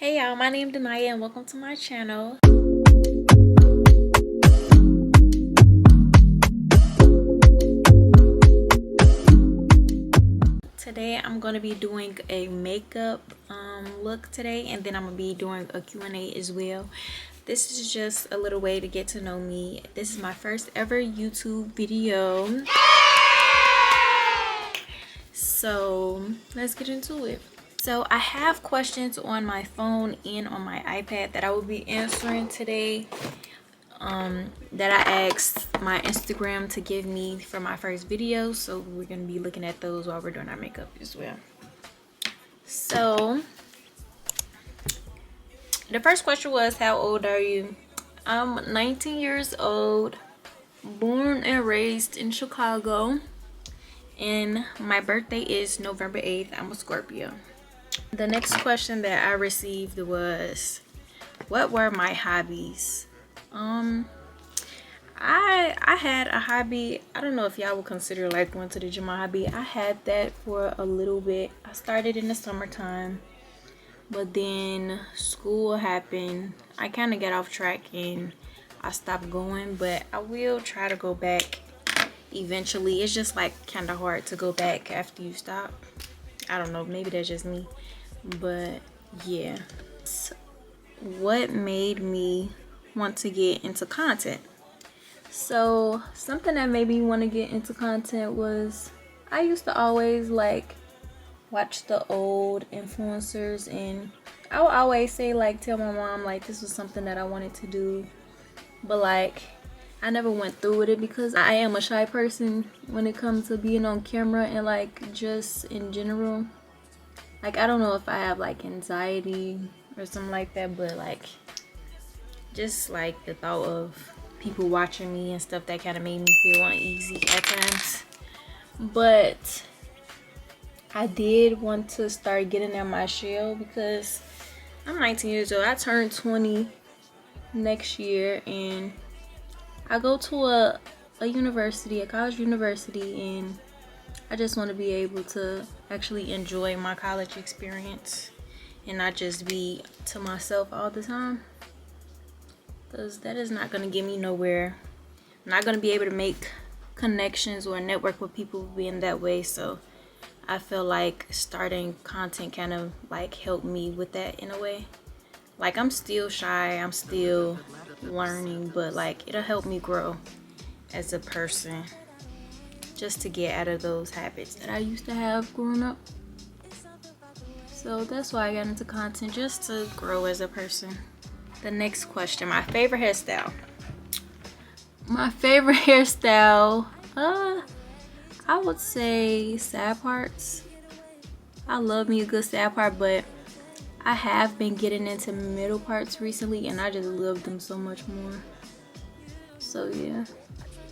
Hey y'all, my name is Denaya and welcome to my channel. Today I'm going to be doing a makeup look today, and then I'm going to be doing a Q&A as well. This is just a little way to get to know me. This is my first ever YouTube video. So let's get into it. So I have questions on my phone and on my iPad that I will be answering today, that I asked my Instagram to give me for my first video. So we're going to be looking at those while we're doing our makeup as well. So the first question was, how old are you? I'm 19 years old, born and raised in Chicago, and my birthday is November 8th. I'm a Scorpio. The next question that I received was, what were my hobbies? I had a hobby. I don't know if y'all would consider like going to the gym a hobby. I had that for a little bit. I started in the summertime, but then school happened. I kind of got off track and I stopped going, but I will try to go back eventually. It's just like kind of hard to go back after you stop. I don't know, maybe that's just me, but yeah. So what made me want to get into content? So something that made me want to get into content was, I used to always like watch the old influencers, and I would always say, like, tell my mom like this was something that I wanted to do, but like I never went through with it because I am a shy person when it comes to being on camera, and like just in general, like I don't know if I have like anxiety or something like that, but like just like the thought of people watching me and stuff, that kind of made me feel uneasy at times. But I did want to start getting out my shell because I'm 19 years old. I turned 20 next year, and I go to a university, a college university, and I just want to be able to actually enjoy my college experience and not just be to myself all the time, because that is not going to get me nowhere. I'm not going to be able to make connections or network with people being that way. So I feel like starting content kind of like helped me with that in a way. Like I'm still shy, I'm still learning, but like it'll help me grow as a person, just to get out of those habits that I used to have growing up. So that's why I got into content, just to grow as a person. The next question, my favorite hairstyle. My favorite hairstyle, I would say side parts. I love me a good side part, but I have been getting into middle parts recently, and I just love them so much more. So yeah,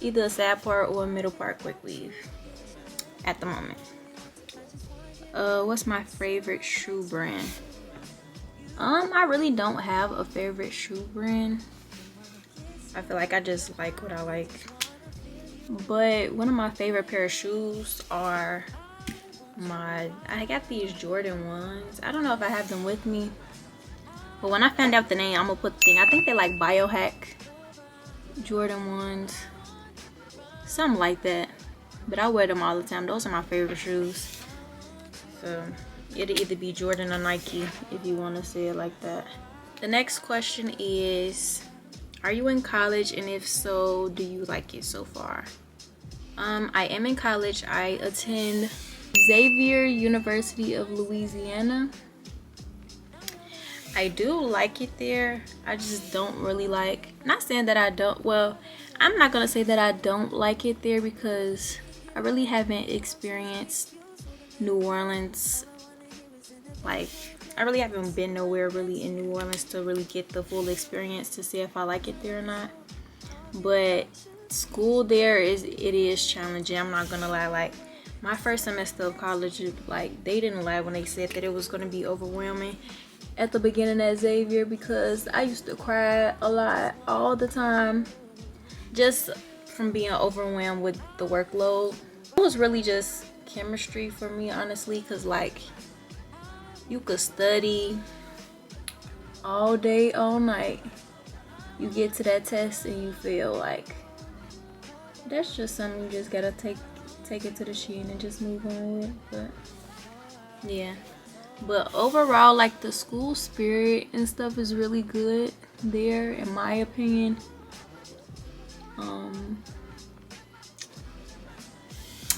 either a side part or a middle part quick weave at the moment. What's my favorite shoe brand? I really don't have a favorite shoe brand. I feel like I just like what I like. But one of my favorite pair of shoes are I got these Jordan ones. I don't know if I have them with me, but when I find out the name, I'm gonna put the thing. I think they like Biohack Jordan ones, something like that. But I wear them all the time. Those are my favorite shoes. So it'll either be Jordan or Nike, if you want to say it like that. The next question is, are you in college, and if so, do you like it so far? I am in college. I attend Xavier University of Louisiana. I do like it there. I just don't really like, not saying that I don't, well, I'm not gonna say that I don't like it there, because I really haven't experienced New Orleans. Like, I really haven't been nowhere really in New Orleans to really get the full experience to see if I like it there or not. But school there is challenging. I'm not gonna lie. Like my first semester of college, like they didn't lie when they said that it was gonna be overwhelming at the beginning at Xavier, because I used to cry a lot all the time just from being overwhelmed with the workload. It was really just chemistry for me, honestly, because like you could study all day, all night. You get to that test and you feel like that's just something you just gotta take it to the chin and just move on with. But yeah, but overall, like, the school spirit and stuff is really good there, in my opinion. I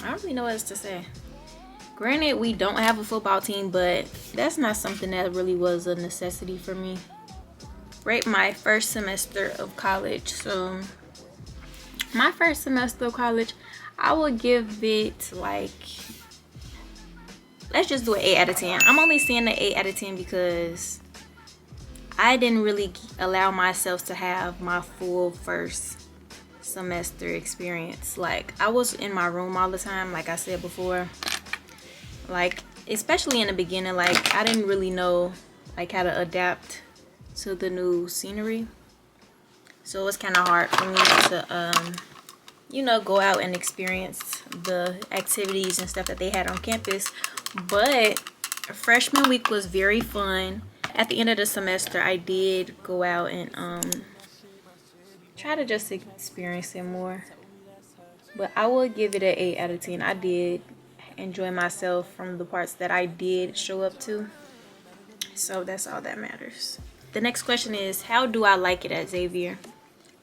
don't really know what else to say. Granted, we don't have a football team, but that's not something that really was a necessity for me. Rate my first semester of college. So my first semester of college, I would give it like, let's just do an 8 out of 10. I'm only saying an 8 out of 10 because I didn't really allow myself to have my full first semester experience. Like, I was in my room all the time, like I said before. Like, especially in the beginning, like, I didn't really know like how to adapt to the new scenery. So it's kind of hard for me to you know, go out and experience the activities and stuff that they had on campus. But freshman week was very fun. At the end of the semester, I did go out and try to just experience it more. But I would give it an 8 out of 10. I did enjoy myself from the parts that I did show up to. So that's all that matters. The next question is, how do I like it at Xavier?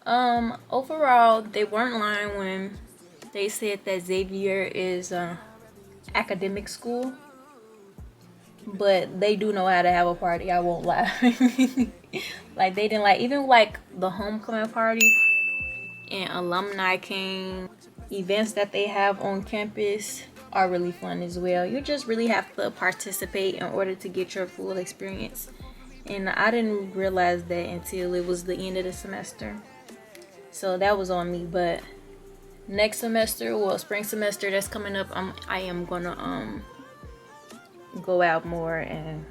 Overall, they weren't lying when they said that Xavier is a academic school, but they do know how to have a party. I won't lie. Like, they didn't, like, even like the homecoming party and alumni came, events that they have on campus are really fun as well. You just really have to participate in order to get your full experience, and I didn't realize that until it was the end of the semester. So that was on me. But next semester, well, spring semester that's coming up, I am gonna go out more and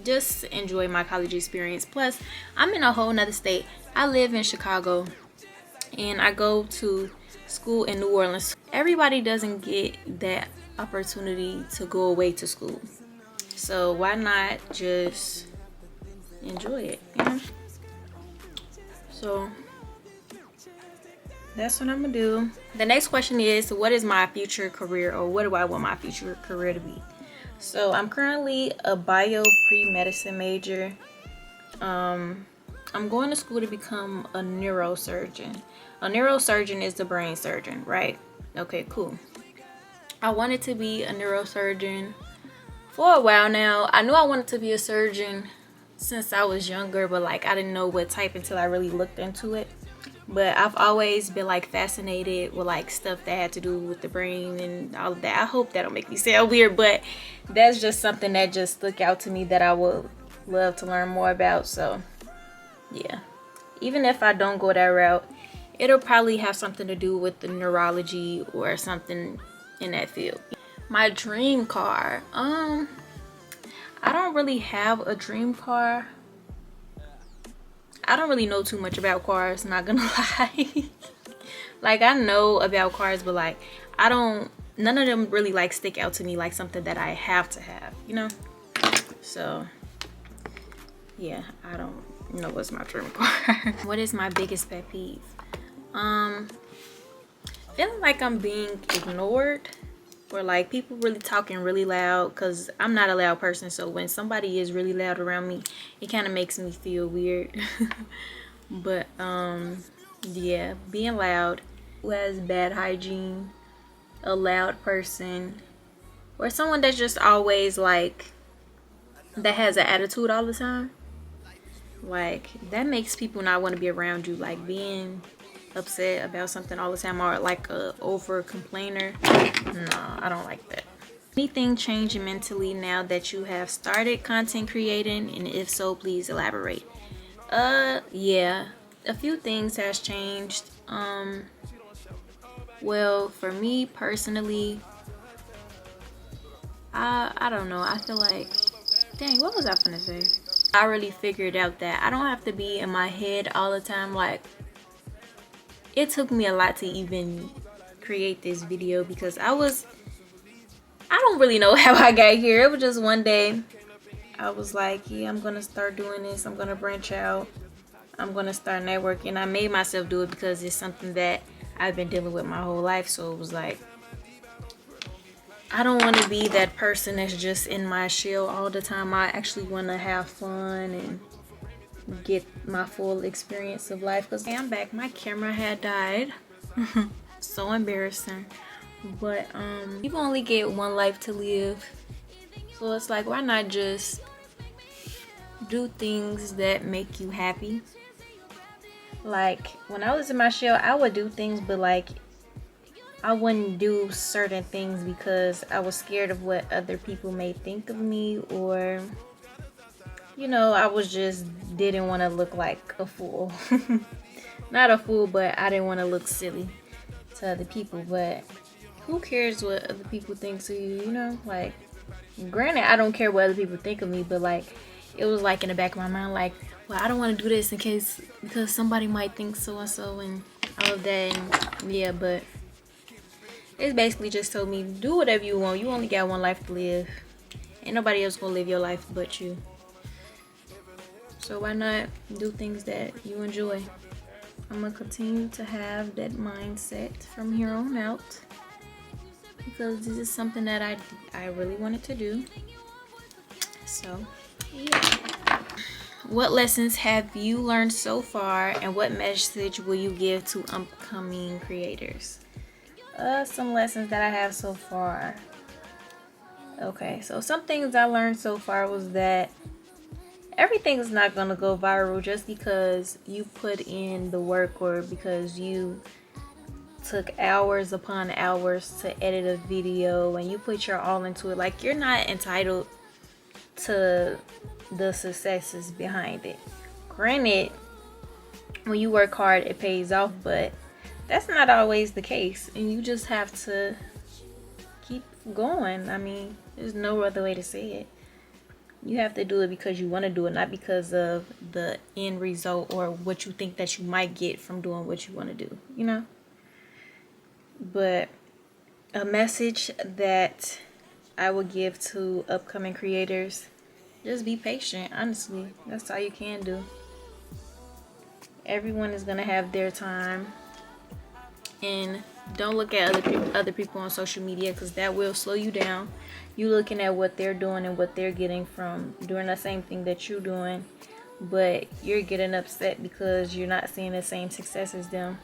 just enjoy my college experience. Plus, I'm in a whole nother state. I live in Chicago and I go to school in New Orleans. Everybody doesn't get that opportunity to go away to school, so why not just enjoy it, you know? So that's what I'm gonna do. The next question is, what is my future career, or what do I want my future career to be? So I'm currently a bio pre-medicine major. I'm going to school to become a neurosurgeon. A neurosurgeon is the brain surgeon, right? Okay, cool. I wanted to be a neurosurgeon for a while now. I knew I wanted to be a surgeon since I was younger, but like, I didn't know what type until I really looked into it. But I've always been like fascinated with like stuff that had to do with the brain and all of that. I hope that don't make me sound weird, but that's just something that just stuck out to me that I would love to learn more about. So yeah, even if I don't go that route, it'll probably have something to do with the neurology or something in that field. My dream car, I don't really have a dream car. I don't really know too much about cars, not gonna lie. Like, I know about cars, but like, none of them really like stick out to me like something that I have to have, you know? So yeah, I don't know what's my dream car. What is my biggest pet peeve? Feeling like I'm being ignored, or like people really talking really loud, because I'm not a loud person. So when somebody is really loud around me, it kind of makes me feel weird. But yeah, being loud. Who has bad hygiene? A loud person, or someone that's just always like, that has an attitude all the time. Like, that makes people not want to be around you. Like, being upset about something all the time, or like a over complainer. No, I don't like that. Anything changing mentally now that you have started content creating, and if so, please elaborate. Yeah, a few things has changed. Well, for me personally, I don't know, I feel like, dang, what was I gonna say? I really figured out that I don't have to be in my head all the time. Like, it took me a lot to even create this video, because I don't really know how I got here. It was just one day I was like, yeah, I'm gonna start doing this. I'm gonna branch out. I'm gonna start networking. I made myself do it because it's something that I've been dealing with my whole life. So it was like, I don't want to be that person that's just in my shell all the time. I actually want to have fun and get my full experience of life. Because I'm back. My camera had died. So embarrassing. But you only get one life to live. So it's like, why not just do things that make you happy? Like when I was in my shell, I would do things, but like I wouldn't do certain things because I was scared of what other people may think of me, or I was just didn't want to look like a fool. Not a fool, but I didn't want to look silly to other people. But who cares what other people think of you, like, granted, I don't care what other people think of me, but like it was like in the back of my mind, like, well, I don't want to do this because somebody might think so and so and all of that. And yeah, but it's basically just told me, do whatever you want. You only got one life to live. Ain't nobody else gonna live your life but you. So why not do things that you enjoy? I'm gonna continue to have that mindset from here on out, because this is something that I really wanted to do. So yeah. What lessons have you learned so far, and what message will you give to upcoming creators? Some lessons that I have so far. Okay, so some things I learned so far was that everything's not gonna go viral just because you put in the work, or because you took hours upon hours to edit a video and you put your all into it. Like, you're not entitled to the successes behind it. Granted, when you work hard, it pays off, but that's not always the case, and you just have to keep going. I mean, there's no other way to say it. You have to do it because you want to do it, not because of the end result or what you think that you might get from doing what you want to do, But a message that I would give to upcoming creators: just be patient. Honestly, that's all you can do. Everyone is gonna have their time, and don't look at other people on social media, because that will slow you down. You looking at what they're doing and what they're getting from doing the same thing that you're doing, but you're getting upset because you're not seeing the same success as them.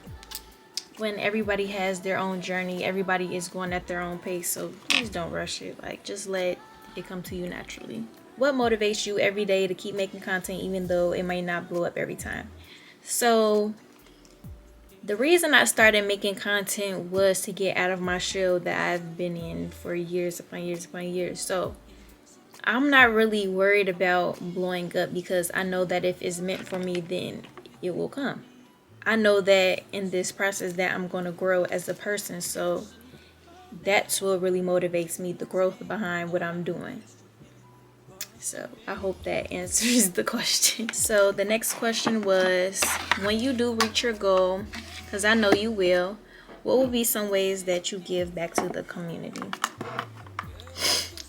When everybody has their own journey, everybody is going at their own pace. So please don't rush it. Like, just let it come to you naturally. What motivates you every day to keep making content, even though it may not blow up every time? So the reason I started making content was to get out of my shell that I've been in for years upon years upon years. So I'm not really worried about blowing up, because I know that if it's meant for me, then it will come. I know that in this process that I'm going to grow as a person. So that's what really motivates me, the growth behind what I'm doing. So I hope that answers the question. So the next question was, when you do reach your goal, because I know you will, what will be some ways that you give back to the community?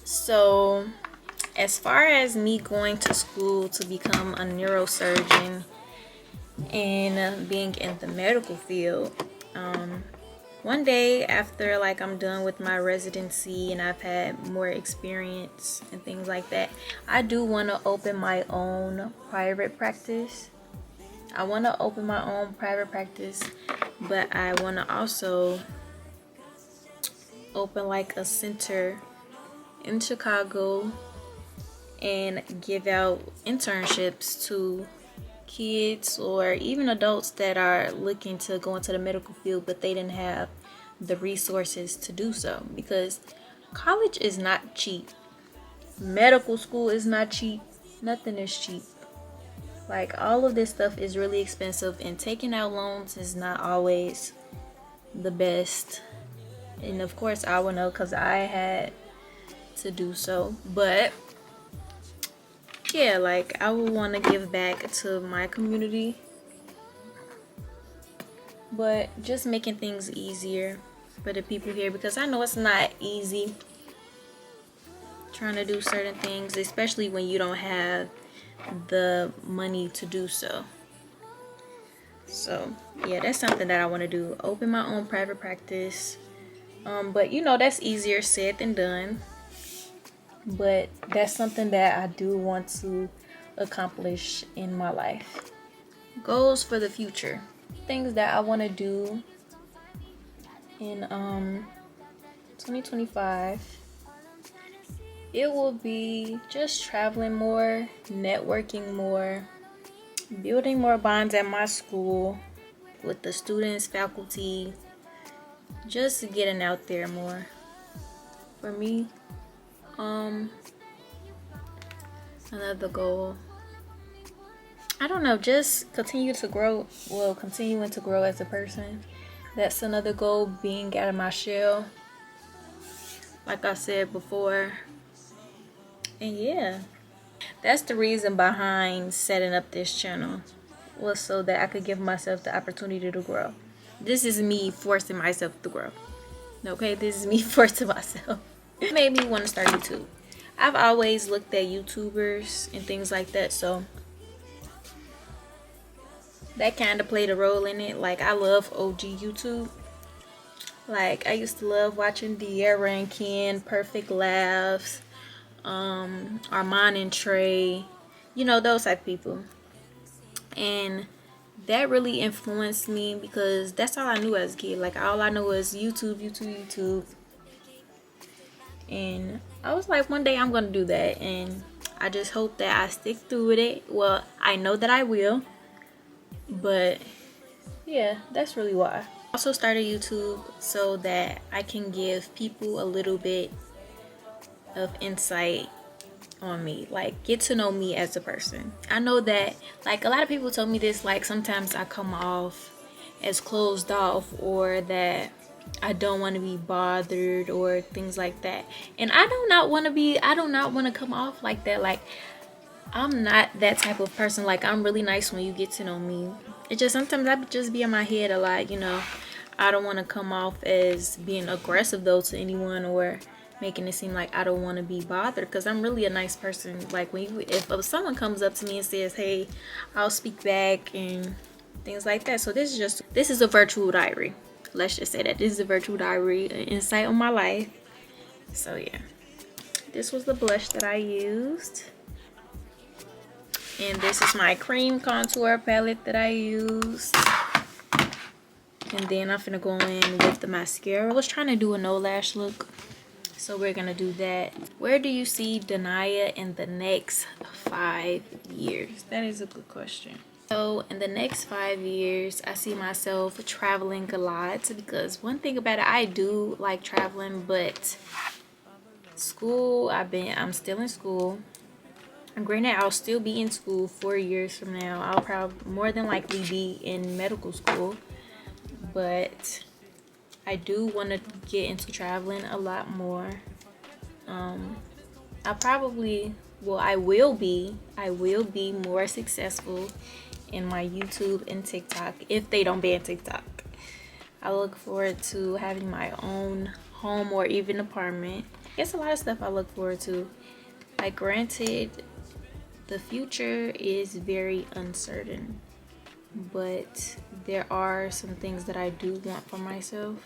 So as far as me going to school to become a neurosurgeon and being in the medical field, one day after like I'm done with my residency and I've had more experience and things like that, I do want to open my own private practice. I want to open my own private practice, but I want to also open like a center in Chicago and give out internships to kids or even adults that are looking to go into the medical field, but they didn't have the resources to do so, because college is not cheap. Medical school is not cheap. Nothing is cheap. Like, all of this stuff is really expensive, and taking out loans is not always the best. And of course I will know, because I had to do so. But yeah, like, I would want to give back to my community, but just making things easier for the people here, because I know it's not easy. trying to do certain things, especially when you don't have the money to do so. So yeah, that's something that I want to do, open my own private practice. But you know, that's easier said than done, but that's something that I do want to accomplish in my life. Goals for the future, things that I want to do in 2025, it will be just traveling more, networking more, building more bonds at my school with the students, faculty, just getting out there more. For me, another goal, I don't know, just continue to grow. Well, continuing to grow as a person. That's another goal, being out of my shell, like I said before. And yeah, that's the reason behind setting up this channel, was so that I could give myself the opportunity to grow. This is me forcing myself to grow. Okay, this is me forcing myself. It made me want to start YouTube. I've always looked at YouTubers and things like that, so that kind of played a role in it. Like, I love OG YouTube. Like, I used to love watching De'Ara and Ken, Perfect Laughs, Armand and Trey, you know, those type of people. And that really influenced me because that's all I knew as a kid. Like, all I knew was YouTube, YouTube, YouTube. And I was like, one day I'm gonna do that, and I just hope that I stick through with it. Well, I know that I will, but yeah, that's really why. I also started YouTube so that I can give people a little bit of insight on me, like get to know me as a person. I know that, like, a lot of people told me this, like sometimes I come off as closed off, or that I don't want to be bothered, or things like that. And I do not want to come off like that. Like, I'm not that type of person. Like, I'm really nice when you get to know me. It just, sometimes I just be in my head a lot, you know. I don't want to come off as being aggressive though to anyone, or making it seem like I don't want to be bothered, because I'm really a nice person. Like, if someone comes up to me and says, hey, I'll speak back and things like that. So this is a virtual diary. Let's just say that this is a virtual diary, an insight on my life. So yeah, this was the blush that I used, and this is my cream contour palette that I used. And then I'm finna go in with the mascara. I was trying to do a no lash look, so we're gonna do that. Where do you see Denia in the next 5 years? That is a good question. So in the next 5 years, I see myself traveling a lot, because one thing about it, I do like traveling, but school, I'm still in school. And granted, I'll still be in school 4 years from now. I'll probably more than likely be in medical school, but I do want to get into traveling a lot more. I will be more successful in my YouTube and TikTok if they don't ban TikTok. I look forward to having my own home or even apartment. It's a lot of stuff I look forward to. Like, granted, the future is very uncertain, but there are some things that I do want for myself.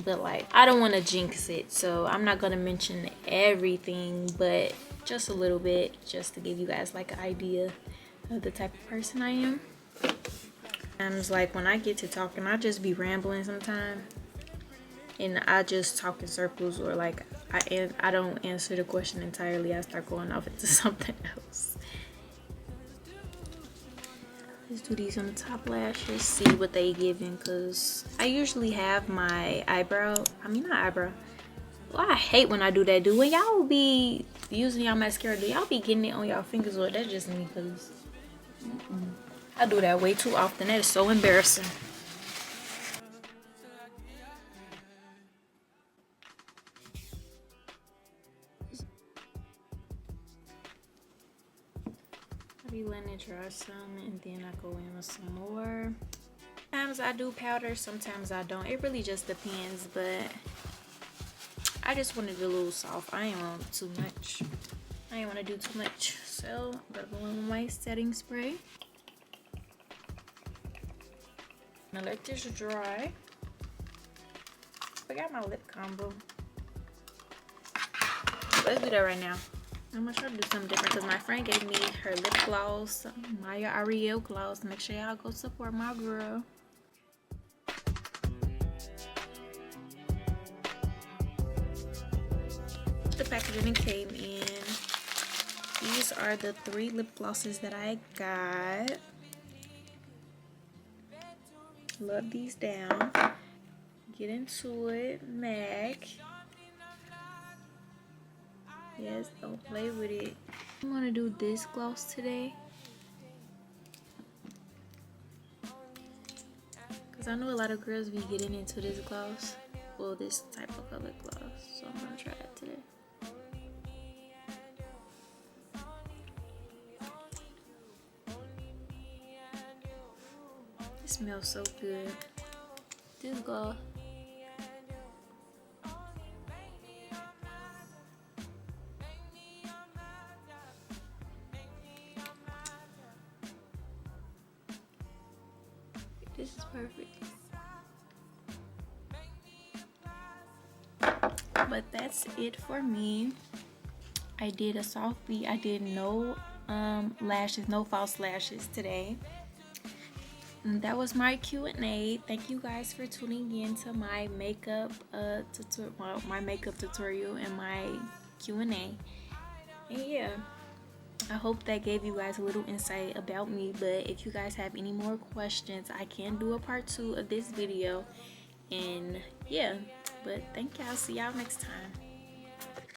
But like, I don't want to jinx it, so I'm not gonna mention everything, but just a little bit, just to give you guys like an idea of the type of person I am. Sometimes, like, when I get to talking, I just be rambling sometimes, and I just talk in circles, or like I don't answer the question entirely. I start going off into something else. Let's do these on the top lashes, see what they giving, because I usually have my well, I hate when I do that. When y'all be using y'all mascara, do y'all be getting it on y'all fingers, or that's just me? Because I do that way too often. That is so embarrassing. I be letting it dry some, and then I go in with some more. Sometimes I do powder, sometimes I don't. It really just depends, but I just wanted it a little soft. I ain't want too much. I ain't want to do too much. So I'm gonna go in with my setting spray. Now let this dry. I got my lip combo. Let's do that right now. I'm gonna try to do something different because my friend gave me her lip gloss, Maya Ariel gloss. Make sure y'all go support my girl. The packaging came in. These are the 3 lip glosses that I got. Love these down. Get into it, MAC. Yes, don't play with it. I'm gonna do this gloss today. Cause I know a lot of girls be getting into this gloss. Well, this type of color gloss. So I'm gonna try that today. It smells so good. This gloss. This is perfect. But that's it for me. I did a soft beat. I did no lashes, no false lashes today. And that was my Q&A. Thank you guys for tuning in to my makeup tutorial and my Q&A. And yeah, I hope that gave you guys a little insight about me. But if you guys have any more questions, I can do a part 2 of this video. And yeah, but thank y'all. See y'all next time.